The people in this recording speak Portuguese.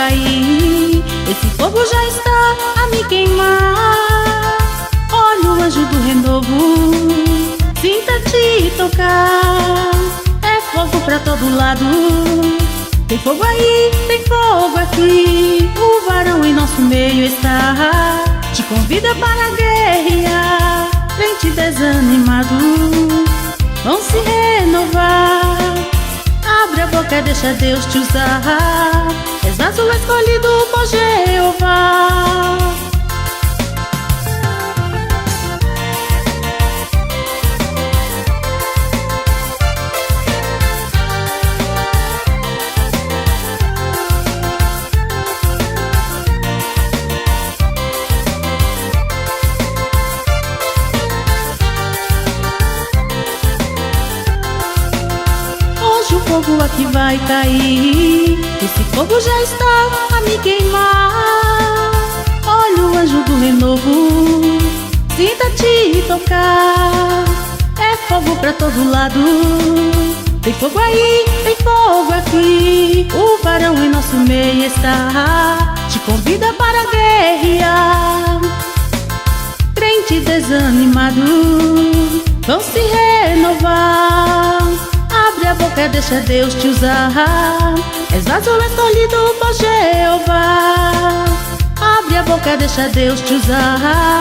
cair. Esse fogo já está a me queimar. Olha o anjo do renovo, sinta te tocar. É fogo pra todo lado. Tem fogo aí, tem fogo aqui. O varão em nosso meio está. Te convida para guerrear. Crente desanimado, vão se renovar. Abre a boca, deixa Deus te usar. És vaso escolhido por Jeová. Hoje o fogo aqui vai cair. Esse fogo já está a me queimar. Olha o anjo do renovo, sinta te tocar. É fogo pra todo lado. Tem fogo aí, tem fogo aqui. O varão em nosso meio está. Te convida para guerrear. Crente desanimado, vão se renovar. Abre a boca, deixa Deus te usar. És vaso escolhido por Jeová. Abre a boca, deixa Deus te usar.